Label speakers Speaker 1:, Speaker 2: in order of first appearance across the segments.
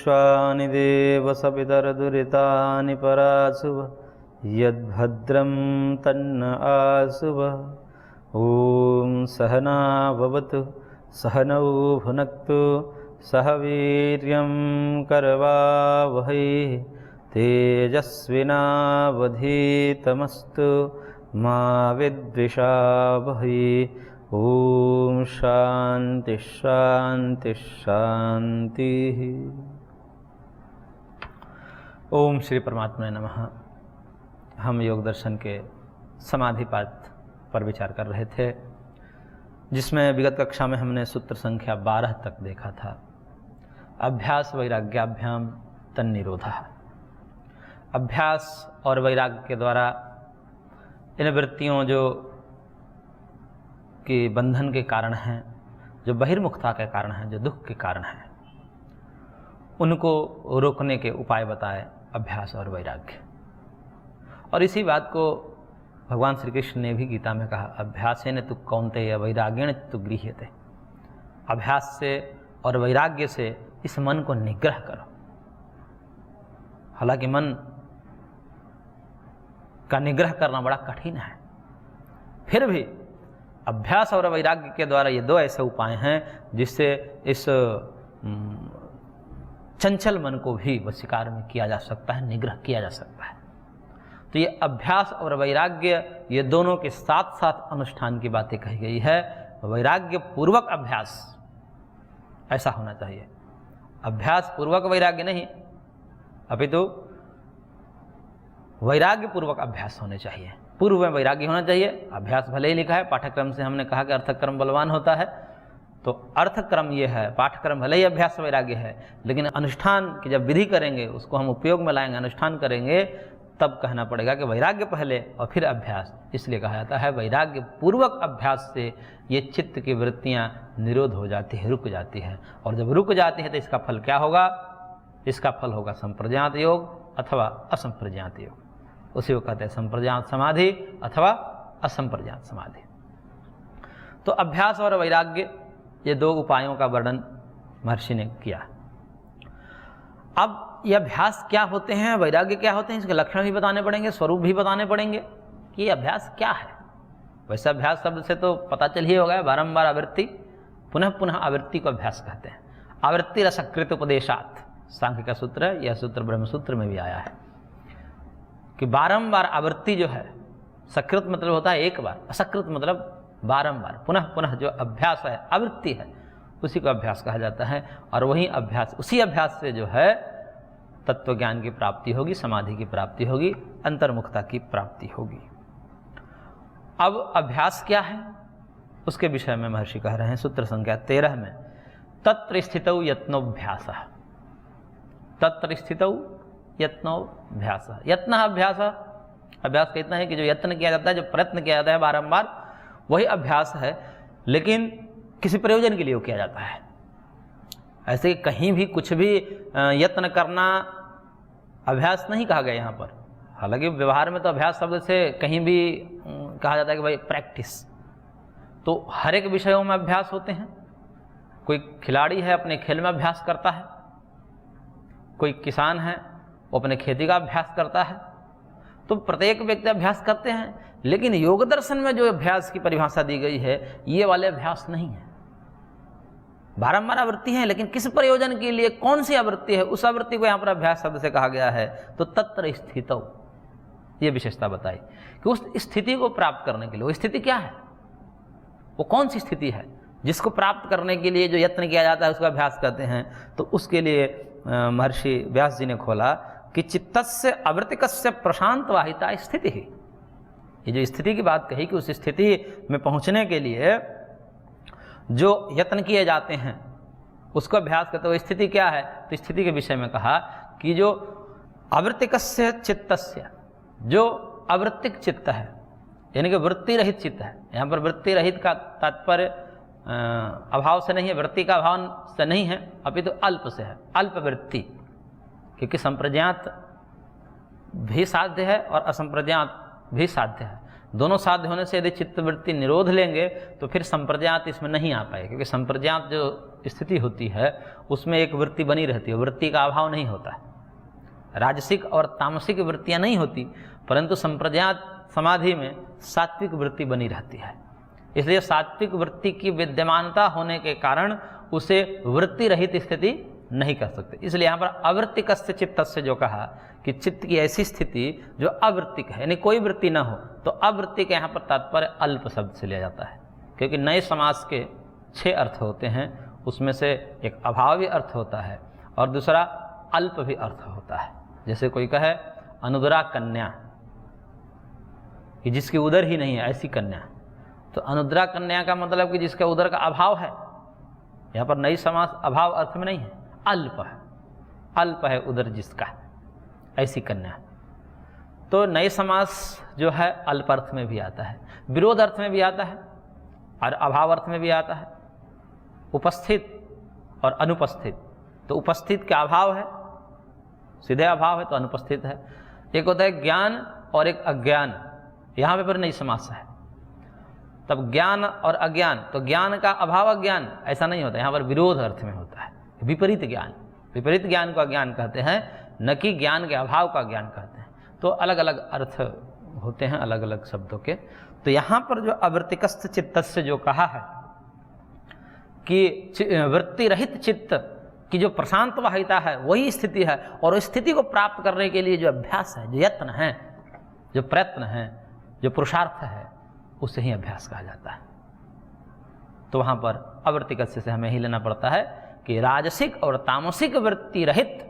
Speaker 1: विश्वानि देव सपितरदुरितानि पराशुव यद्भद्रं तन्न आशुव। ॐ सहना भवतु सहनौ भुनक्तु सह वीर्यं करवावहै तेजस्विनावधीतमस्तु मा विद्विषावहै। ओम शांति शांति शांति। ओम श्री परमात्मा नमः। हम योग दर्शन के समाधि पाठ पर विचार कर रहे थे, जिसमें विगत कक्षा में हमने सूत्र संख्या 12 तक देखा था। अभ्यास वैराग्याभ्याम तन्निरोधः। अभ्यास और वैराग्य के द्वारा इन वृत्तियों जो कि बंधन के कारण हैं, जो बहिर्मुखता के कारण हैं, जो दुख के कारण हैं, उनको रोकने के उपाय बताए अभ्यास और वैराग्य। और इसी बात को भगवान श्री कृष्ण ने भी गीता में कहा, अभ्यासेन तु कौन्तेय वैराग्येण तु गृह्यते। अभ्यास से और वैराग्य से इस मन को निग्रह करो। हालांकि मन का निग्रह करना बड़ा कठिन है, फिर भी अभ्यास और वैराग्य के द्वारा ये दो ऐसे उपाय हैं जिससे इस चंचल मन को भी वशीकार में किया जा सकता है, निग्रह किया जा सकता है। तो ये अभ्यास और वैराग्य, ये दोनों के साथ साथ अनुष्ठान की बातें कही गई है। वैराग्य पूर्वक अभ्यास ऐसा होना चाहिए, अभ्यास पूर्वक वैराग्य नहीं, अपितु वैराग्य पूर्वक अभ्यास होने चाहिए। पूर्व में वैराग्य होना चाहिए। अभ्यास भले ही लिखा है, पाठ्यक्रम से हमने कहा कि अर्थक्रम बलवान होता है, तो अर्थक्रम ये है, पाठ्यक्रम भले ही अभ्यास वैराग्य है, लेकिन अनुष्ठान की जब विधि करेंगे, उसको हम उपयोग में लाएंगे, अनुष्ठान करेंगे, तब कहना पड़ेगा कि वैराग्य पहले और फिर अभ्यास। इसलिए कहा जाता है वैराग्य पूर्वक अभ्यास से ये चित्त की वृत्तियाँ निरोध हो जाती है, रुक जाती है। और जब रुक जाती है तो इसका फल क्या होगा? इसका फल होगा संप्रज्ञात योग अथवा असंप्रज्ञात योग। उसी को कहते हैं संप्रज्ञात समाधि अथवा असंप्रज्ञात समाधि। तो अभ्यास और वैराग्य, ये दो उपायों का वर्णन महर्षि ने किया। अब ये अभ्यास क्या होते हैं, वैराग्य क्या होते हैं, इसके लक्षण भी बताने पड़ेंगे, स्वरूप भी बताने पड़ेंगे कि ये अभ्यास क्या है। वैसे अभ्यास शब्द से तो पता चल ही होगा, बारंबार आवृत्ति, पुनः पुनः आवृत्ति को अभ्यास कहते हैं। आवृत्ति रसकृत उपदेशात, सांख्य का सूत्र है, यह सूत्र ब्रह्मसूत्र में भी आया है कि बारंबार आवृत्ति जो है, सकृत मतलब होता है एक बार, असकृत मतलब बारंबार, पुनः पुनः जो अभ्यास है, आवृत्ति है, उसी को अभ्यास कहा जाता है। और वही अभ्यास, उसी अभ्यास से जो है तत्व ज्ञान की प्राप्ति होगी, समाधि की प्राप्ति होगी, अंतर्मुखता की प्राप्ति होगी। अब अभ्यास क्या है, उसके विषय में महर्षि कह रहे हैं सूत्र संख्या 13 में, तत्र स्थितौ यत्नोभ्यासः। तत्र स्थितौ यत्नोभ्यास। यत्न अभ्यास, अभ्यास कहते हैं कि जो यत्न किया जाता है, जो प्रयत्न किया जाता है बारंबार, वही अभ्यास है, लेकिन किसी प्रयोजन के लिए वो किया जाता है। ऐसे कहीं भी कुछ भी यत्न करना अभ्यास नहीं कहा गया यहाँ पर। हालांकि व्यवहार में तो अभ्यास शब्द से कहीं भी कहा जाता है कि भाई प्रैक्टिस। तो हर एक विषयों में अभ्यास होते हैं। कोई खिलाड़ी है, अपने खेल में अभ्यास करता है, कोई किसान है, वो अपने खेती का अभ्यास करता है। तो प्रत्येक व्यक्ति अभ्यास करते हैं, लेकिन योग दर्शन में जो अभ्यास की परिभाषा दी गई है, ये वाले अभ्यास नहीं है। बारंबार आवृत्ति है, लेकिन किस प्रयोजन के लिए, कौन सी आवृत्ति है, उस आवृत्ति को यहाँ पर अभ्यास शब्द से कहा गया है। तो तत्र स्थितौ, ये विशेषता बताई कि उस स्थिति को प्राप्त करने के लिए, वो स्थिति क्या है, वो कौन सी स्थिति है जिसको प्राप्त करने के लिए जो यत्न किया जाता है, उसका अभ्यास करते हैं। तो उसके लिए महर्षि व्यास जी ने खोला कि चित्तस्य अवृत्तिकस्य प्रशांत वाहिता स्थिति ही। ये जो स्थिति की बात कही कि उस स्थिति में पहुंचने के लिए जो यत्न किए जाते हैं उसको अभ्यास करते हुए स्थिति क्या है। तो स्थिति के विषय में कहा कि जो अवृत्तिकस्य चित्तस्य, जो अवृत्तिक चित्त है, यानी कि वृत्ति रहित चित्त है। यहाँ पर वृत्ति रहित का तात्पर्य अभाव से नहीं है, वृत्ति का अभाव से नहीं है, अपितु तो अल्प से है, अल्प वृत्ति। क्योंकि संप्रज्ञात भी साध्य है और असंप्रज्ञात भी साध्य है। दोनों साध्य होने से यदि चित्तवृत्ति निरोध लेंगे तो फिर संप्रज्ञात इसमें नहीं आ पाए, क्योंकि संप्रज्ञात जो स्थिति होती है उसमें एक वृत्ति बनी रहती है, वृत्ति का अभाव नहीं होता है। राजसिक और तामसिक वृत्तियां नहीं होती, परंतु संप्रज्ञात समाधि में सात्विक वृत्ति बनी रहती है। इसलिए सात्विक वृत्ति की विद्यमानता होने के कारण उसे वृत्ति रहित स्थिति नहीं कर सकते। इसलिए यहाँ पर अवृत्तिकस्य चित्तस्य जो कहा कि चित्त की ऐसी स्थिति जो अवृत्तिक है, यानी कोई वृत्ति न हो, तो अवृत्तिक यहाँ पर तात्पर्य अल्प शब्द से लिया जाता है, क्योंकि नए समास के 6 अर्थ होते हैं, उसमें से एक अभावी अर्थ होता है और दूसरा अल्प भी अर्थ होता है। जैसे कोई कहे अनुदरा कन्या, कि जिसकी उदर ही नहीं है ऐसी कन्या, तो अनुदरा कन्या का मतलब कि जिसका उदर का अभाव है। यहाँ पर नई समास अभाव अर्थ में नहीं है, अल्प है, अल्प है उदर जिसका, ऐसी कन्या। तो नए समास जो है अल्प अर्थ में भी आता है, विरोध अर्थ में भी आता है और अभाव अर्थ में भी आता है। उपस्थित और अनुपस्थित, तो उपस्थित का अभाव है, सीधे अभाव है तो अनुपस्थित है। एक होता है ज्ञान और एक अज्ञान, यहाँ पे पर नई समास है। तब ज्ञान और अज्ञान, तो ज्ञान का अभाव अज्ञान ऐसा नहीं होता, यहाँ पर विरोध अर्थ में होता है, विपरीत ज्ञान। विपरीत ज्ञान को अज्ञान कहते हैं, न कि ज्ञान के अभाव का ज्ञान कहते हैं। तो अलग अलग अर्थ होते हैं अलग अलग शब्दों के। तो यहाँ पर जो अवृत्तिकस्थ चित्तस्य जो कहा है कि वृत्ति रहित चित्त की जो प्रशांत वाहिता है वही स्थिति है, और उस स्थिति को प्राप्त करने के लिए जो अभ्यास है, जो यत्न है, जो प्रयत्न है, जो पुरुषार्थ है, उसे ही अभ्यास कहा जाता है। तो वहाँ पर अवृत्तिकस्य से हमें ही लेना पड़ता है कि राजसिक और तामसिक वृत्ति रहित,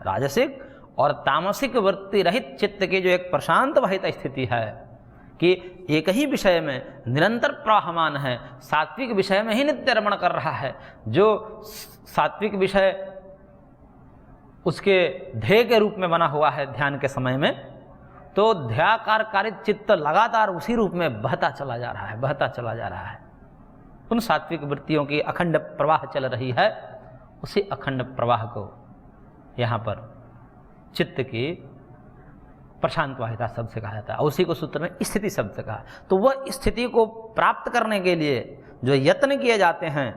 Speaker 1: राजसिक और तामसिक वृत्ति रहित चित्त की जो एक प्रशांत वाहित स्थिति है कि एक ही विषय में निरंतर प्रवाहमान है, सात्विक विषय में ही नित्य रमण कर रहा है। जो सात्विक विषय उसके ध्येय के रूप में बना हुआ है ध्यान के समय में, तो ध्याकार कारित चित्त लगातार उसी रूप में बहता चला जा रहा है, बहता चला जा रहा है। उन सात्विक वृत्तियों की अखंड प्रवाह चल रही है, उसी अखंड प्रवाह को यहाँ पर चित्त की प्रशांत वाहिता शब्द से कहा जाता है, उसी को सूत्र में स्थिति शब्द से कहा। तो वह स्थिति को प्राप्त करने के लिए जो यत्न किए जाते हैं,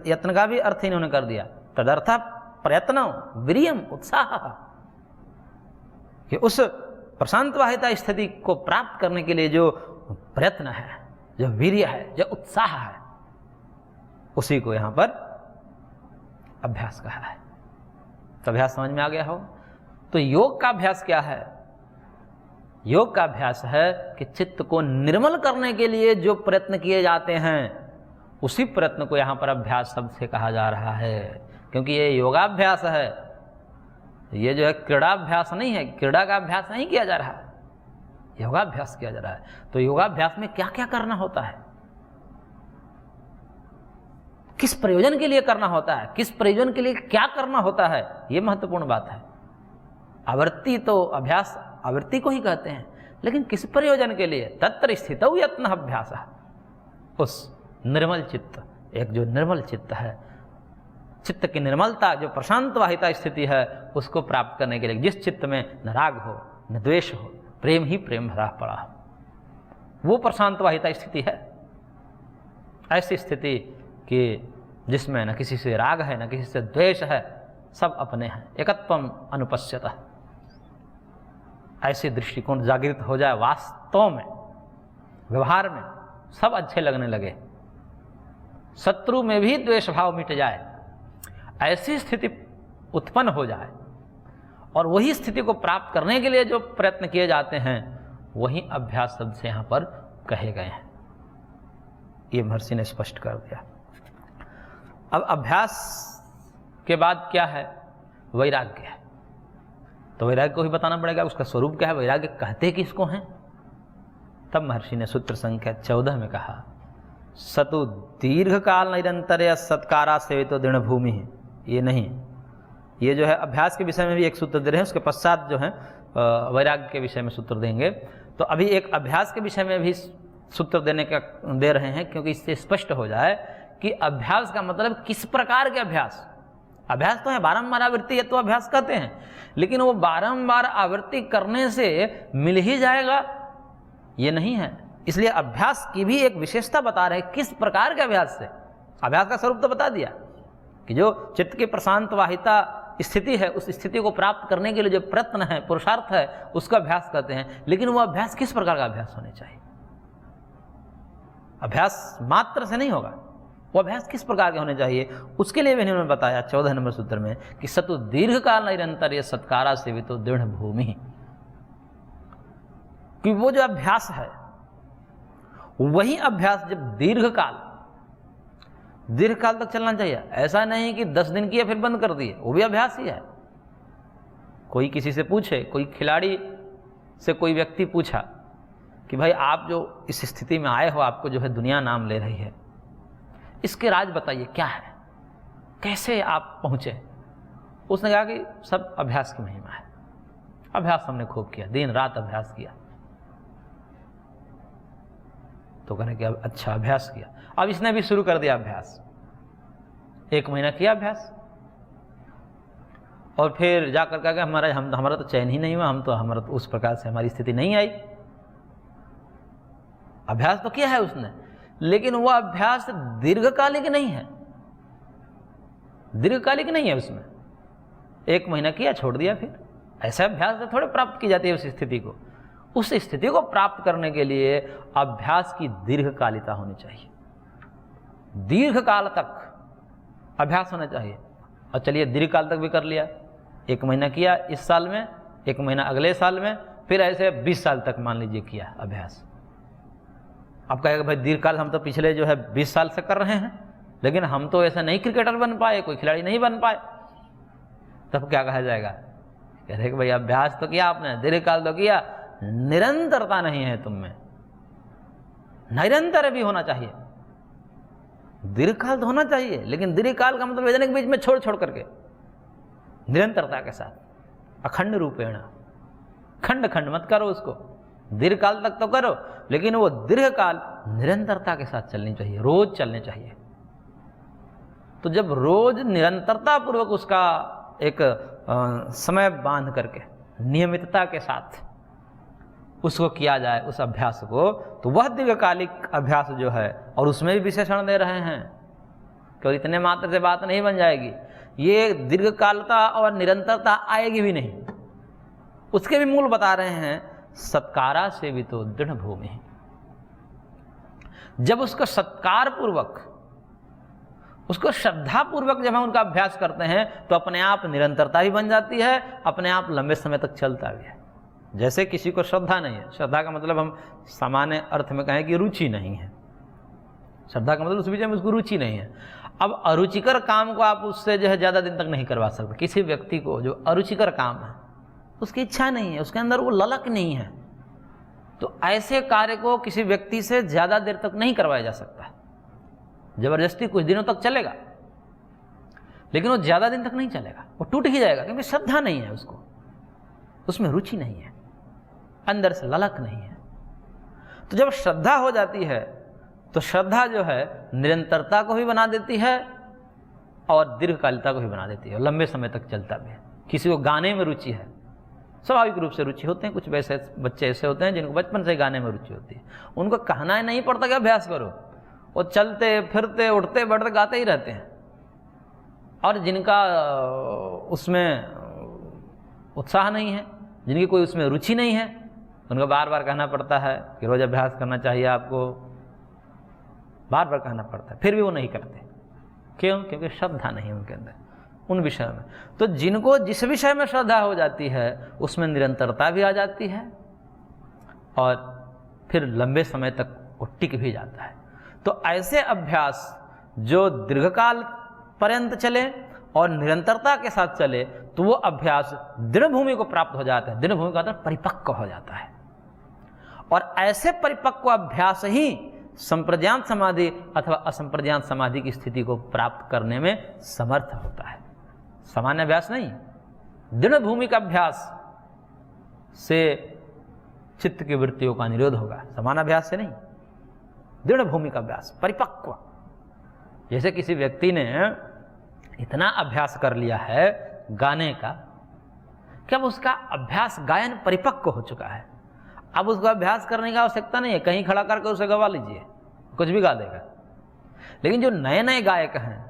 Speaker 1: यत्न का भी अर्थ इन्होंने कर दिया, तदर्थ प्रयत्न वीर्यम उत्साह, कि उस प्रशांत वाहिता स्थिति को प्राप्त करने के लिए जो प्रयत्न है, जो वीर्य है, जो उत्साह है, उसी को यहाँ पर अभ्यास कहा है। तो अभ्यास समझ में आ गया हो। तो योग का अभ्यास क्या है? योग का अभ्यास है कि चित्त को निर्मल करने के लिए जो प्रयत्न किए जाते हैं, उसी प्रयत्न को यहाँ पर अभ्यास शब्द से कहा जा रहा है, क्योंकि ये योगाभ्यास है, ये जो है क्रीड़ाभ्यास नहीं है, क्रीड़ा का अभ्यास नहीं किया जा रहा है, योगाभ्यास किया जा रहा है। तो योगाभ्यास में क्या क्या करना होता है, किस प्रयोजन के लिए करना होता है, किस प्रयोजन के लिए क्या करना होता है, ये महत्वपूर्ण बात है। आवृत्ति तो अभ्यास आवृत्ति को ही कहते हैं, लेकिन किस प्रयोजन के लिए? तत्र स्थितौ यत्न अभ्यास, उस निर्मल चित्त, एक जो निर्मल चित्त है, चित्त की निर्मलता, जो प्रशांत वाहिता स्थिति है, उसको प्राप्त करने के लिए, जिस चित्त में न राग हो न द्वेष हो, प्रेम ही प्रेम भरा पड़ा हो, वो प्रशांत वाहिता स्थिति है। ऐसी स्थिति कि जिसमें न किसी से राग है न किसी से द्वेष है, सब अपने हैं, एकत्वम अनुपश्यतः, ऐसे दृष्टिकोण जागृत हो जाए, वास्तव में व्यवहार में सब अच्छे लगने लगे, शत्रु में भी द्वेष भाव मिट जाए, ऐसी स्थिति उत्पन्न हो जाए, और वही स्थिति को प्राप्त करने के लिए जो प्रयत्न किए जाते हैं, वही अभ्यास शब्द से यहाँ पर कहे गए हैं। ये महर्षि ने स्पष्ट कर दिया। अब अभ्यास के बाद क्या है? वैराग्य है। तो वैराग्य को ही बताना पड़ेगा, उसका स्वरूप क्या है, वैराग्य कहते किसको हैं? तब महर्षि ने सूत्र संख्या 14 में कहा, सतु दीर्घ काल निरंतर सत्कारा सेवितो दृढ़ भूमि है। ये नहीं, ये जो है अभ्यास के विषय में भी एक सूत्र दे रहे हैं, उसके पश्चात जो है वैराग्य के विषय में सूत्र देंगे। तो अभी एक अभ्यास के विषय में भी सूत्र दे रहे हैं, क्योंकि इससे स्पष्ट हो जाए कि अभ्यास का मतलब किस प्रकार के अभ्यास। अभ्यास तो है बारंबार आवृत्ति, ये तो अभ्यास कहते हैं, लेकिन वो बारंबार आवृत्ति करने से मिल ही जाएगा ये नहीं है। इसलिए अभ्यास की भी एक विशेषता बता रहे किस प्रकार के अभ्यास से। अभ्यास का स्वरूप तो बता दिया कि जो चित्त की प्रशांत वाहिता स्थिति है, उस स्थिति को प्राप्त करने के लिए जो प्रयत्न है, पुरुषार्थ है, उसका अभ्यास करते हैं। लेकिन वो अभ्यास किस प्रकार का अभ्यास होने चाहिए? अभ्यास मात्र से नहीं होगा, वो अभ्यास किस प्रकार के होने चाहिए, उसके लिए भी इन्होंने बताया 14 नंबर सूत्र में कि सतु दीर्घ काल निरंतर ये सत्कारा सेवितो दृढ़ भूमि। कि वो जो अभ्यास है, वही अभ्यास जब दीर्घ काल तक चलना चाहिए। ऐसा नहीं कि 10 दिन किया फिर बंद कर दिए, वो भी अभ्यास ही है। कोई किसी से पूछे, कोई खिलाड़ी से कोई व्यक्ति पूछा कि भाई आप जो इस स्थिति में आए हो, आपको जो है दुनिया नाम ले रही है, इसके राज बताइए क्या है, कैसे आप पहुंचे? उसने कहा कि सब अभ्यास की महिमा है। अभ्यास हमने खूब किया, दिन रात अभ्यास किया। तो कहने कि अब अच्छा अभ्यास किया। अब इसने भी शुरू कर दिया अभ्यास। 1 महीना किया अभ्यास और फिर जाकर कहा कि हमारा तो चयन ही नहीं हुआ, हमारा तो उस प्रकार से हमारी स्थिति नहीं आई। अभ्यास तो किया है उसने, लेकिन वह अभ्यास दीर्घकालिक नहीं है। दीर्घकालिक नहीं है उसमें। 1 महीना किया, छोड़ दिया। फिर ऐसे अभ्यास से थोड़े प्राप्त की जाती है उस स्थिति को। उस स्थिति को प्राप्त करने के लिए अभ्यास की दीर्घकालिकता होनी चाहिए। दीर्घ काल तक अभ्यास होना चाहिए। और चलिए दीर्घ काल तक भी कर लिया, 1 महीना किया इस साल में, 1 महीना अगले साल में, फिर ऐसे 20 साल तक मान लीजिए किया अभ्यास। अब कहेगा भाई दीर्घ काल हम तो पिछले जो है 20 साल से कर रहे हैं, लेकिन हम तो ऐसा नहीं क्रिकेटर बन पाए, कोई खिलाड़ी नहीं बन पाए। तब क्या कहा जाएगा? कह रहे कि भाई अभ्यास तो किया आपने, दीर्घ काल तो किया, निरंतरता नहीं है तुम में। निरंतर भी होना चाहिए। दीर्घकाल तो होना चाहिए, लेकिन दीर्घकाल का मतलब वेदना के बीच में छोड़ छोड़ करके, निरंतरता के साथ, अखंड रूपेण, खंड खंड मत करो उसको। दीर्घकाल तक तो करो, लेकिन वो दीर्घकाल निरंतरता के साथ चलनी चाहिए, रोज चलने चाहिए। तो जब रोज निरंतरता पूर्वक उसका एक समय बांध करके नियमितता के साथ उसको किया जाए, उस अभ्यास को, तो वह दीर्घकालिक अभ्यास जो है, और उसमें भी विशेषण दे रहे हैं कि इतने मात्र से बात नहीं बन जाएगी, ये दीर्घकालता और निरंतरता आएगी भी नहीं। उसके भी मूल बता रहे हैं, सत्कारा सेवितो दृढ़ भूमि। जब उसको सत्कार पूर्वक, उसको श्रद्धा पूर्वक जब हम उनका अभ्यास करते हैं, तो अपने आप निरंतरता भी बन जाती है, अपने आप लंबे समय तक चलता भी है। जैसे किसी को श्रद्धा नहीं है, श्रद्धा का मतलब हम सामान्य अर्थ में कहें कि रुचि नहीं है। श्रद्धा का मतलब उस विषय में उसको रुचि नहीं है। अब अरुचिकर काम को आप उससे जो है ज़्यादा दिन तक नहीं करवा सकते। किसी व्यक्ति को जो अरुचिकर काम है, उसकी इच्छा नहीं है, उसके अंदर वो ललक नहीं है, तो ऐसे कार्य को किसी व्यक्ति से ज़्यादा देर तक नहीं करवाया जा सकता। जबरदस्ती कुछ दिनों तक चलेगा, लेकिन वो ज़्यादा दिन तक नहीं चलेगा, वो टूट ही जाएगा, क्योंकि श्रद्धा नहीं है उसको, उसमें रुचि नहीं है, अंदर से ललक नहीं है। तो जब श्रद्धा हो जाती है, तो श्रद्धा जो है निरंतरता को भी बना देती है और दीर्घकालिकता को भी बना देती है, लंबे समय तक चलता भी है। किसी को गाने में रुचि है, स्वाभाविक रूप से रुचि होते हैं, कुछ वैसे बच्चे ऐसे होते हैं जिनको बचपन से गाने में रुचि होती है, उनको कहना नहीं पड़ता कि अभ्यास करो, वो चलते फिरते उठते बैठते गाते ही रहते हैं। और जिनका उसमें उत्साह नहीं है, जिनकी कोई उसमें रुचि नहीं है, उनको बार बार कहना पड़ता है कि रोज अभ्यास करना चाहिए आपको, बार बार कहना पड़ता है, फिर भी वो नहीं करते। क्यों? क्योंकि श्रद्धा नहीं है उनके अंदर उन विषय में। तो जिनको जिस विषय में श्रद्धा हो जाती है, उसमें निरंतरता भी आ जाती है और फिर लंबे समय तक वो टिक भी जाता है। तो ऐसे अभ्यास जो दीर्घकाल पर्यंत चले और निरंतरता के साथ चले, तो वो अभ्यास दृढ़ भूमि को प्राप्त हो जाता है। दृढ़ भूमि का मतलब परिपक्व हो जाता है, और ऐसे परिपक्व अभ्यास ही संप्रज्ञात समाधि अथवा असंप्रज्ञात समाधि की स्थिति को प्राप्त करने में समर्थ होता है। सामान्य अभ्यास नहीं, दृढ़ भूमि का अभ्यास से चित्त की वृत्तियों का निरोध होगा, सामान्य अभ्यास से नहीं। दृढ़ भूमि का अभ्यास, परिपक्व। जैसे किसी व्यक्ति ने इतना अभ्यास कर लिया है गाने का कि अब उसका अभ्यास गायन परिपक्व हो चुका है। अब उसको अभ्यास करने की आवश्यकता नहीं है, कहीं खड़ा करके उसे गवा लीजिए, कुछ भी गा देगा। लेकिन जो नए नए गायक हैं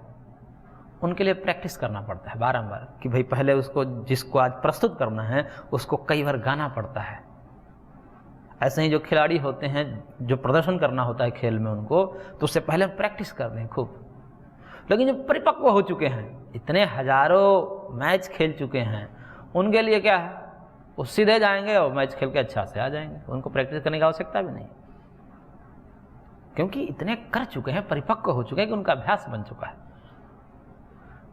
Speaker 1: उनके लिए प्रैक्टिस करना पड़ता है बारंबार, कि भाई पहले उसको, जिसको आज प्रस्तुत करना है उसको कई बार गाना पड़ता है। ऐसे ही जो खिलाड़ी होते हैं, जो प्रदर्शन करना होता है खेल में उनको, तो उससे पहले प्रैक्टिस करते हैं खूब। लेकिन जो परिपक्व हो चुके हैं, इतने हजारों मैच खेल चुके हैं, उनके लिए क्या है, वो सीधे जाएंगे और मैच खेल के अच्छा से आ जाएंगे, उनको प्रैक्टिस करने की आवश्यकता भी नहीं, क्योंकि इतने कर चुके हैं, परिपक्व हो चुके हैं कि उनका अभ्यास बन चुका है।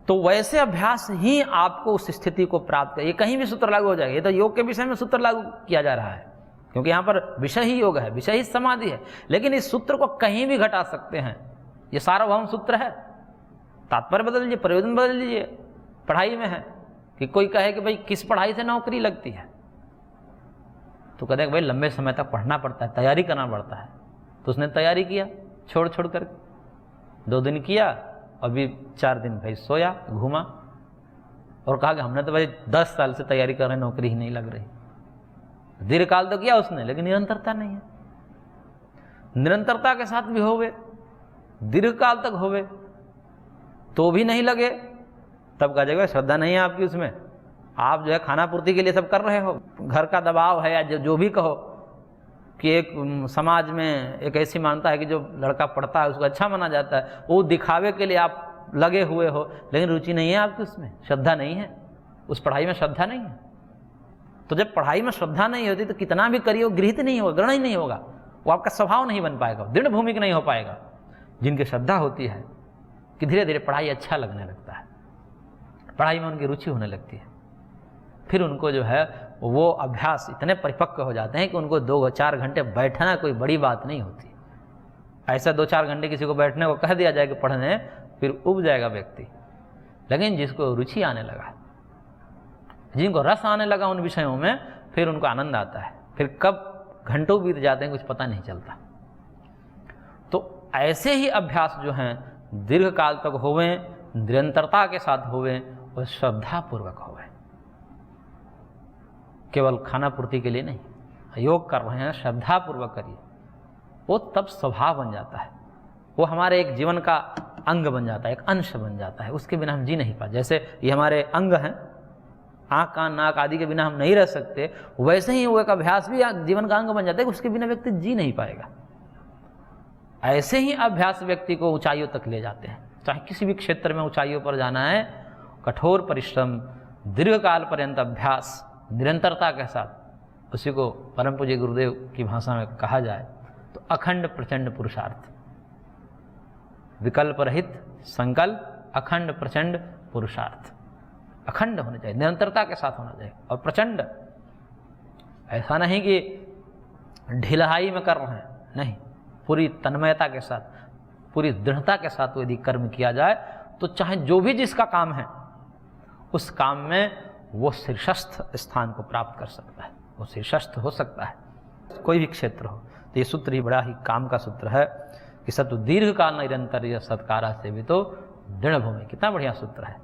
Speaker 1: तो वैसे अभ्यास ही आपको उस स्थिति को प्राप्त कर, ये कहीं भी सूत्र लागू हो जाएगा। ये तो योग के विषय में सूत्र लागू किया जा रहा है, क्योंकि यहाँ पर विषय ही योग है, विषय ही समाधि है। लेकिन इस सूत्र को कहीं भी घटा सकते हैं, ये सार्वभौम सूत्र है। तात्पर्य बदल लीजिए, प्रयोजन बदल लीजिए। पढ़ाई में है कि कोई कहे कि भाई किस पढ़ाई से नौकरी लगती है, तो कहते हैं कि भाई लंबे समय तक पढ़ना पड़ता है, तैयारी करना पड़ता है। तो उसने तैयारी किया छोड़ छोड़ कर, 2 दिन किया, अभी 4 दिन भाई सोया, घूमा और कहा कि हमने तो भाई 10 साल से तैयारी कर रहे हैं, नौकरी ही नहीं लग रही। दीर्घकाल तो किया उसने, लेकिन निरंतरता नहीं है। निरंतरता के साथ भी होवे, दीर्घकाल तक होवे तो भी नहीं लगे, तब कहा जाएगा श्रद्धा नहीं है आपकी उसमें। आप जो है खाना पूर्ति के लिए सब कर रहे हो, घर का दबाव है या जो भी कहो, कि एक समाज में एक ऐसी मान्यता है कि जो लड़का पढ़ता है उसको अच्छा माना जाता है, वो दिखावे के लिए आप लगे हुए हो, लेकिन रुचि नहीं है आपकी उसमें, श्रद्धा नहीं है, उस पढ़ाई में श्रद्धा नहीं है। तो जब पढ़ाई में श्रद्धा नहीं होती तो कितना भी करिए वो गृहीत नहीं होगा, ग्रहण ही नहीं होगा, वो आपका स्वभाव नहीं बन पाएगा, दृढ़ भूमिक नहीं हो पाएगा। जिनकी श्रद्धा होती है कि धीरे धीरे पढ़ाई अच्छा लगने लगता है, पढ़ाई में उनकी रुचि होने लगती है, फिर उनको जो है वो अभ्यास इतने परिपक्व हो जाते हैं कि उनको 2-4 घंटे बैठना कोई बड़ी बात नहीं होती। ऐसा 2-4 घंटे किसी को बैठने को कह दिया जाए कि पढ़ने, फिर उब जाएगा व्यक्ति। लेकिन जिसको रुचि आने लगा, जिनको रस आने लगा उन विषयों में, फिर उनको आनंद आता है, फिर कब घंटों बीत जाते हैं कुछ पता नहीं चलता। तो ऐसे ही अभ्यास जो हैं दीर्घ काल तक होवे, निरंतरता के साथ होवे और श्रद्धापूर्वक होवे, केवल खाना पूर्ति के लिए नहीं। योग कर रहे हैं श्रद्धापूर्वक करिए, वो तब स्वभाव बन जाता है, वो हमारे एक जीवन का अंग बन जाता है, एक अंश बन जाता है, उसके बिना हम जी नहीं पाते। जैसे ये हमारे अंग हैं, आँख कान नाक आदि के बिना हम नहीं रह सकते, वैसे ही वो एक अभ्यास भी जीवन का अंग बन जाता है, उसके बिना व्यक्ति जी नहीं पाएगा। ऐसे ही अभ्यास व्यक्ति को ऊंचाइयों तक ले जाते हैं। चाहे किसी भी क्षेत्र में ऊंचाइयों पर जाना है, कठोर परिश्रम, दीर्घकाल पर्यंत अभ्यास, निरंतरता के साथ, उसी को परम पूज्य गुरुदेव की भाषा में कहा जाए तो अखंड प्रचंड पुरुषार्थ, विकल्प रहित संकल्प, अखंड प्रचंड पुरुषार्थ। अखंड होने चाहिए, निरंतरता के साथ होना चाहिए और प्रचंड। ऐसा नहीं कि ढिलाई में कर रहे हैं, नहीं, पूरी तन्मयता के साथ, पूरी दृढ़ता के साथ यदि कर्म किया जाए तो चाहे जो भी जिसका काम है उस काम में वो शीर्षस्थ स्थान को प्राप्त कर सकता है, वो शीर्षस्थ हो सकता है, कोई भी क्षेत्र हो। तो ये सूत्र ही बड़ा ही काम का सूत्र है कि सतु दीर्घ काल निरंतर यह सत्कारा से भी तो दृढ़ भूमि। कितना बढ़िया सूत्र है,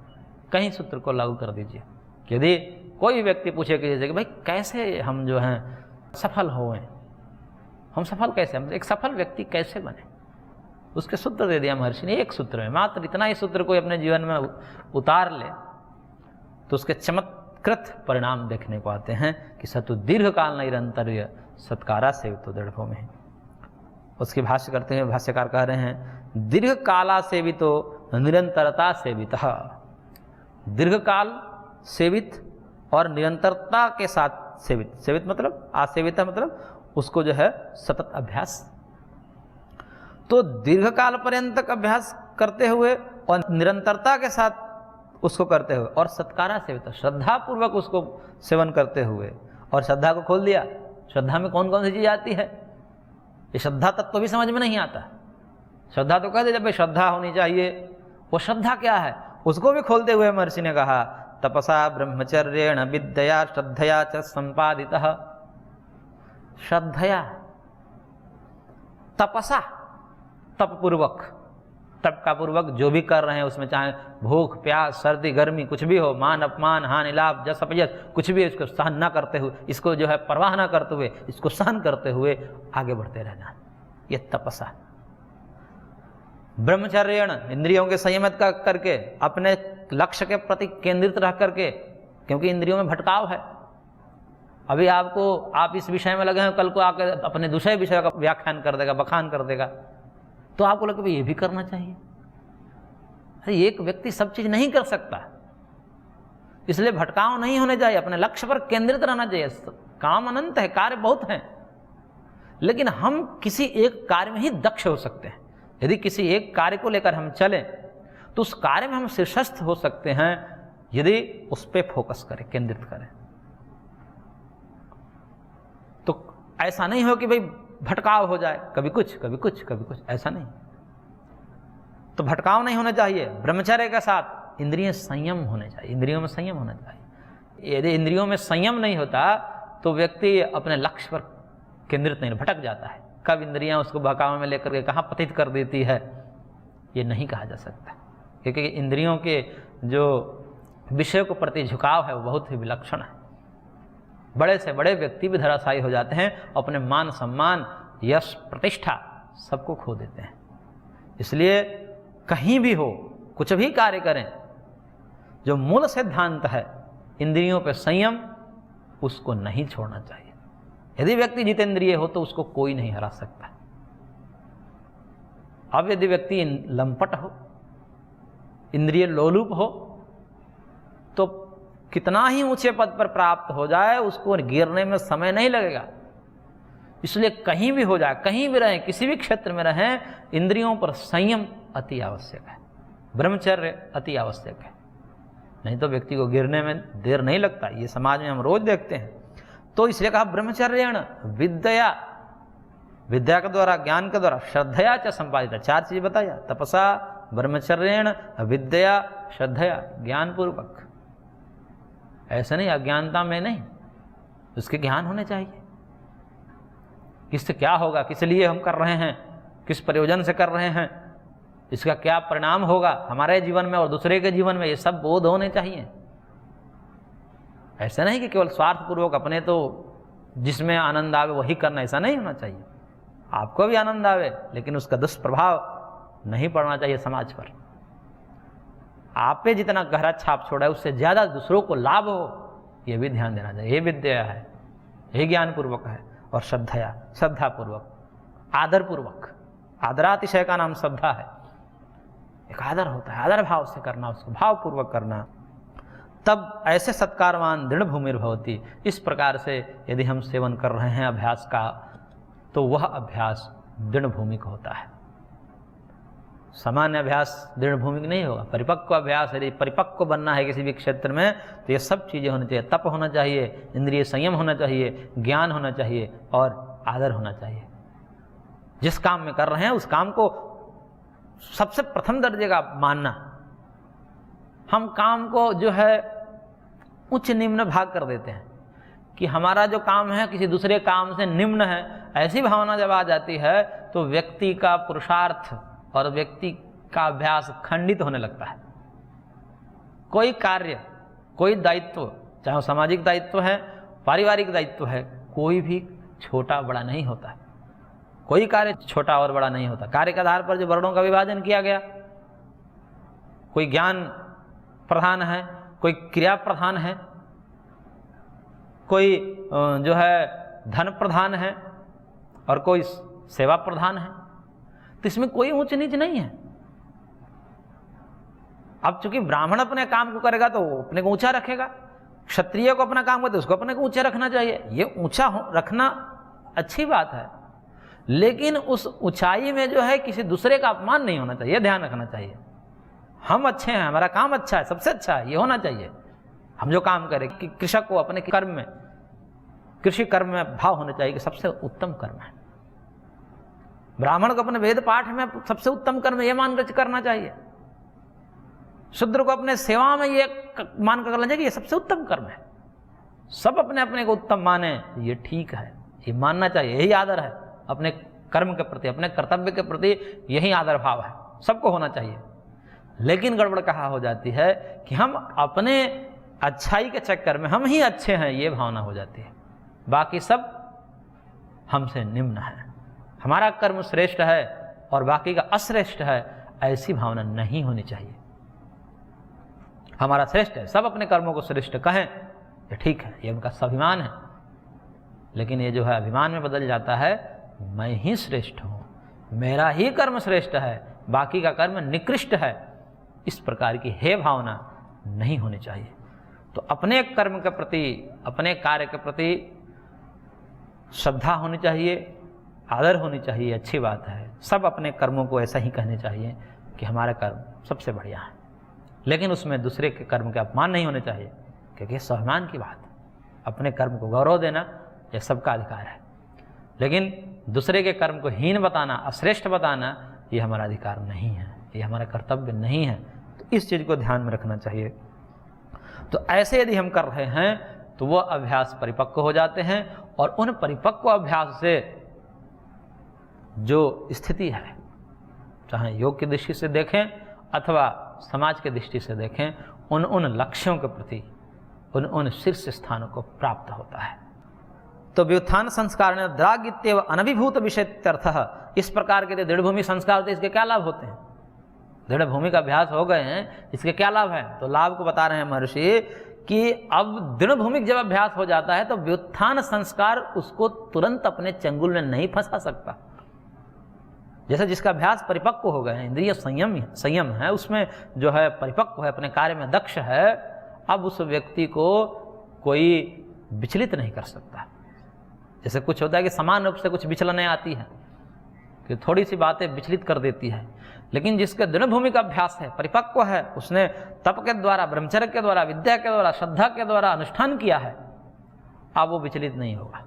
Speaker 1: कहीं सूत्र को लागू कर दीजिए। यदि कोई व्यक्ति पूछे कि जैसे कि भाई कैसे हम जो हैं सफल हों, हम सफल कैसे, हम एक सफल व्यक्ति कैसे बने, उसके सूत्र दे दिया महर्षि ने एक सूत्र में। मात्र इतना ही सूत्र कोई अपने जीवन में उतार ले तो उसके चमत्कृत परिणाम देखने को आते हैं कि सतु दीर्घ काल निरंतर सत्कारा से तो दृढ़ भूमि है। उसकी भाष्य करते हैं, भाष्यकार कह रहे हैं दीर्घ काला सेवित तो निरंतरता सेवित। दीर्घ काल सेवित और निरंतरता के साथ सेवित, सेवित मतलब आसेवित मतलब उसको जो है सतत अभ्यास। तो दीर्घ काल पर्यंत तक अभ्यास करते हुए और निरंतरता के साथ उसको करते हुए और सत्कारा सेवित, श्रद्धा पूर्वक उसको सेवन करते हुए। और श्रद्धा को खोल दिया, श्रद्धा में कौन कौन सी चीज आती है, ये श्रद्धा तत्व भी समझ में नहीं आता। श्रद्धा तो कह दे जब भाई श्रद्धा होनी चाहिए, वो श्रद्धा क्या है उसको भी खोलते हुए महर्षि ने कहा तपसा ब्रह्मचर्येण विद्या श्रद्धया च संपादितः। श्रद्धया, तपसा, तप पूर्वक, तप का पूर्वक जो भी कर रहे हैं उसमें चाहे भूख प्यास सर्दी गर्मी कुछ भी हो, मान अपमान हानि लाभ जस अपयस कुछ भी, इसको सहन न करते हुए, इसको जो है परवाह न करते हुए, इसको सहन करते हुए आगे बढ़ते रहना, ये तपस्या। ब्रह्मचर्यण इंद्रियों के संयमित करके अपने लक्ष्य के प्रति केंद्रित रह करके, क्योंकि इंद्रियों में भटकाव है। अभी आप इस विषय में लगे हैं, कल को आकर अपने दूसरे विषय का व्याख्यान कर देगा, बखान कर देगा, तो आपको लगे भाई ये भी करना चाहिए। अरे एक व्यक्ति सब चीज नहीं कर सकता, इसलिए भटकाव नहीं होने चाहिए, अपने लक्ष्य पर केंद्रित रहना चाहिए। काम अनंत है, कार्य बहुत हैं, लेकिन हम किसी एक कार्य में ही दक्ष हो सकते हैं। यदि किसी एक कार्य को लेकर हम चलें तो उस कार्य में हम शीर्षस्थ हो सकते हैं, यदि उस पर फोकस करें, केंद्रित करें। तो ऐसा नहीं हो कि भाई भटकाव हो जाए, कभी कुछ कभी कुछ कभी कुछ, ऐसा नहीं। तो भटकाव नहीं होना चाहिए। ब्रह्मचर्य के साथ इंद्रिय संयम होने चाहिए, इंद्रियों में संयम होना चाहिए। यदि इंद्रियों में संयम नहीं होता तो व्यक्ति अपने लक्ष्य पर केंद्रित नहीं, भटक जाता है। कब इंद्रियां उसको बहकावे में लेकर के कहाँ पतित कर देती है, ये नहीं कहा जा सकता, क्योंकि इंद्रियों के जो विषय को प्रति झुकाव है वो बहुत ही विलक्षण है। बड़े से बड़े व्यक्ति भी धराशायी हो जाते हैं, अपने मान सम्मान यश प्रतिष्ठा सबको खो देते हैं। इसलिए कहीं भी हो, कुछ भी कार्य करें, जो मूल सिद्धांत है इंद्रियों पर संयम, उसको नहीं छोड़ना चाहिए। यदि व्यक्ति जितेंद्रिय हो तो उसको कोई नहीं हरा सकता। अब यदि व्यक्ति लंपट हो, इंद्रिय लोलुप हो, तो कितना ही ऊंचे पद पर प्राप्त हो जाए, उसको गिरने में समय नहीं लगेगा। इसलिए कहीं भी हो जाए, कहीं भी रहें, किसी भी क्षेत्र में रहें, इंद्रियों पर संयम अति आवश्यक है, ब्रह्मचर्य अति आवश्यक है। नहीं तो व्यक्ति को गिरने में देर नहीं लगता, ये समाज में हम रोज देखते हैं। तो इसलिए कहा ब्रह्मचर्यण विद्या, विद्या के द्वारा, ज्ञान के द्वारा, श्रद्धया च संपादित, चार चीज बताया, तपसा ब्रह्मचर्यण विद्या श्रद्धया, ज्ञान पूर्वक। ऐसा नहीं अज्ञानता में नहीं, उसके ज्ञान होने चाहिए। किससे क्या होगा, किस लिए हम कर रहे हैं, किस प्रयोजन से कर रहे हैं, इसका क्या परिणाम होगा हमारे जीवन में और दूसरे के जीवन में, ये सब बोध होने चाहिए। ऐसा नहीं कि केवल स्वार्थपूर्वक अपने तो जिसमें आनंद आवे वही करना, ऐसा नहीं होना चाहिए। आपको भी आनंद आवे, लेकिन उसका दुष्प्रभाव नहीं पड़ना चाहिए समाज पर। आप पे जितना गहरा छाप छोड़ा है उससे ज्यादा दूसरों को लाभ हो, ये भी ध्यान देना चाहिए। ये विद्या है, ये ज्ञान पूर्वक है। और श्रद्धया, श्रद्धा पूर्वक, आदर पूर्वक, आदरातिशय का नाम श्रद्धा है। एक आदर होता है, आदर भाव से करना, उसको भाव पूर्वक करना, तब ऐसे सत्कारवान दृढ़ भूमिर्भवति। इस प्रकार से यदि हम सेवन कर रहे हैं अभ्यास का, तो वह अभ्यास दृढ़ भूमिक होता है। सामान्य अभ्यास दृढ़ भूमिक नहीं होगा, परिपक्व अभ्यास। यदि परिपक्व बनना है किसी भी क्षेत्र में, तो ये सब चीजें होनी चाहिए। तप होना चाहिए, इंद्रिय संयम होना चाहिए, ज्ञान होना चाहिए और आदर होना चाहिए। जिस काम में कर रहे हैं उस काम को सबसे प्रथम दर्जे का मानना। हम काम को जो है उच्च निम्न भाग कर देते हैं कि हमारा जो काम है किसी दूसरे काम से निम्न है। ऐसी भावना जब आ जाती है तो व्यक्ति का पुरुषार्थ और व्यक्ति का अभ्यास खंडित होने लगता है। कोई कार्य, कोई दायित्व, चाहे वो सामाजिक दायित्व है, पारिवारिक दायित्व है, कोई भी छोटा बड़ा नहीं होता। कोई कार्य छोटा और बड़ा नहीं होता। कार्य के आधार पर जो वर्णों का विभाजन किया गया, कोई ज्ञान प्रधान है, कोई क्रिया प्रधान है, कोई जो है धन प्रधान है और कोई सेवा प्रधान है। तो इसमें कोई ऊंच नीच नहीं है। अब चूंकि ब्राह्मण अपने काम को करेगा तो वो अपने को ऊंचा रखेगा, क्षत्रिय को अपना काम करते तो उसको अपने को ऊंचा रखना चाहिए। ये ऊंचा रखना अच्छी बात है, लेकिन उस ऊंचाई में जो है किसी दूसरे का अपमान नहीं होना चाहिए, ध्यान रखना चाहिए। हम अच्छे हैं, हमारा काम अच्छा है, सबसे अच्छा है, ये होना चाहिए। हम जो काम करें कि कृषक को अपने कर्म में, कृषि कर्म में भाव होना चाहिए कि सबसे उत्तम कर्म है। ब्राह्मण को अपने वेद पाठ में सबसे उत्तम कर्म ये मानकर करना चाहिए। शूद्र को अपने सेवा में ये मानकर करना चाहिए कि ये सबसे उत्तम कर्म है। सब अपने अपने को उत्तम माने, ये ठीक है, ये मानना चाहिए। यही आदर है अपने कर्म के प्रति, अपने कर्तव्य के प्रति, यही आदर भाव है। सबको होना चाहिए। लेकिन गड़बड़ कहाँ हो जाती है कि हम अपने अच्छाई के चक्कर में हम ही अच्छे हैं ये भावना हो जाती है, बाकी सब हमसे निम्न है, हमारा कर्म श्रेष्ठ है और बाकी का अश्रेष्ठ है, ऐसी भावना नहीं होनी चाहिए। हमारा श्रेष्ठ है, सब अपने कर्मों को श्रेष्ठ कहें, ये ठीक है, ये उनका स्वाभिमान है। लेकिन ये जो है अभिमान में बदल जाता है, मैं ही श्रेष्ठ हूँ, मेरा ही कर्म श्रेष्ठ है, बाकी का कर्म निकृष्ट है, इस प्रकार की हे भावना नहीं होनी चाहिए। तो अपने कर्म के प्रति, अपने कार्य के प्रति श्रद्धा होनी चाहिए, आदर होनी चाहिए, अच्छी बात है। सब अपने कर्मों को ऐसा ही कहने चाहिए कि हमारा कर्म सबसे बढ़िया है, लेकिन उसमें दूसरे के कर्म के अपमान नहीं होने चाहिए, क्योंकि स्वाभिमान की बात, अपने कर्म को गौरव देना यह सबका अधिकार है। लेकिन दूसरे के कर्म को हीन बताना, अश्रेष्ठ बताना, ये हमारा अधिकार नहीं है, ये हमारा कर्तव्य नहीं है। तो इस चीज़ को ध्यान में रखना चाहिए। तो ऐसे यदि हम कर रहे हैं तो वो अभ्यास परिपक्व हो जाते हैं, और उन परिपक्व अभ्यास से जो स्थिति है, चाहे योग की दृष्टि से देखें अथवा समाज की दृष्टि से देखें, उन लक्ष्यों के प्रति उन शीर्ष स्थानों को प्राप्त होता है। तो व्युत्थान संस्कार ने द्रागित्यव अनभिभूत विषयत्यर्थः, इस प्रकार के दृढ़ भूमि संस्कार होते हैं, इसके क्या लाभ होते हैं? दृढ़ भूमि का अभ्यास हो गए हैं, इसके क्या लाभ हैं? तो लाभ को बता रहे हैं महर्षि कि अब दृढ़ भूमि जब अभ्यास हो जाता है तो व्युत्थान संस्कार उसको तुरंत अपने चंगुल में नहीं फंसा सकता। जैसे जिसका अभ्यास परिपक्व हो गए हैं, इंद्रिय संयम है, उसमें जो है परिपक्व है, अपने कार्य में दक्ष है, अब उस व्यक्ति को कोई विचलित नहीं कर सकता। जैसे कुछ होता है कि समान रूप से कुछ विचलने आती है, कि थोड़ी सी बातें विचलित कर देती है, लेकिन जिसके दृढ़ भूमि का अभ्यास है, परिपक्व है, उसने तप के द्वारा, ब्रह्मचर्य के द्वारा, विद्या के द्वारा, श्रद्धा के द्वारा अनुष्ठान किया है, अब वो विचलित नहीं होगा,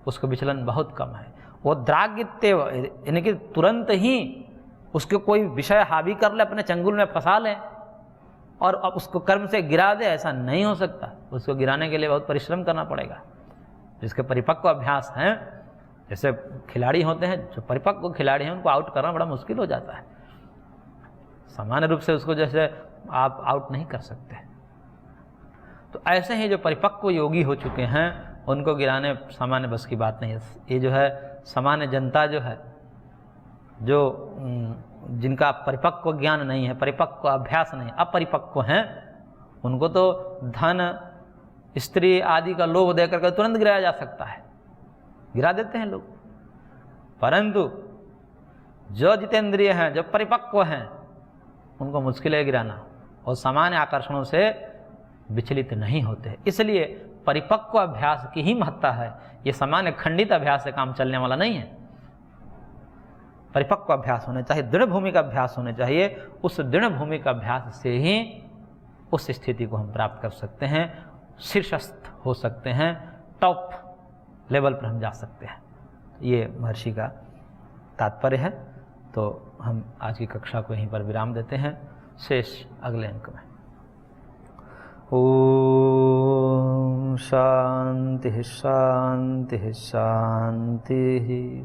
Speaker 1: उसका विचलन बहुत कम है। वो द्रागित्यव, यानी कि तुरंत ही उसके कोई विषय हावी कर ले, अपने चंगुल में फंसा ले और अब उसको कर्म से गिरा दे, ऐसा नहीं हो सकता। उसको गिराने के लिए बहुत परिश्रम करना पड़ेगा। जिसके परिपक्व अभ्यास हैं, जैसे खिलाड़ी होते हैं, जो परिपक्व खिलाड़ी हैं, उनको आउट करना बड़ा मुश्किल हो जाता है। सामान्य रूप से उसको जैसे आप आउट नहीं कर सकते। तो ऐसे ही जो परिपक्व योगी हो चुके हैं, उनको गिराने सामान्य बस की बात नहीं है। ये जो है सामान्य जनता जो है, जो जिनका परिपक्व ज्ञान नहीं है, परिपक्व अभ्यास नहीं, अपरिपक्व हैं, उनको तो धन, स्त्री आदि का लोभ देकर के तुरंत गिराया जा सकता है, गिरा देते हैं लोग। परंतु जो जितेंद्रिय हैं, जो परिपक्व हैं, उनको मुश्किल है गिराना, और सामान्य आकर्षणों से विचलित नहीं होते। इसलिए परिपक्व अभ्यास की ही महत्ता है। ये सामान्य खंडित अभ्यास से काम चलने वाला नहीं है। परिपक्व अभ्यास होने चाहिए, दृढ़ भूमि का अभ्यास होने चाहिए। उस दृढ़ भूमि का अभ्यास से ही उस स्थिति को हम प्राप्त कर सकते हैं, शीर्षस्थ हो सकते हैं, टॉप लेवल पर हम जा सकते हैं। ये महर्षि का तात्पर्य है। तो हम आज की कक्षा को यहीं पर विराम देते हैं, शेष अगले अंक में। ओम शांति शांति शांति।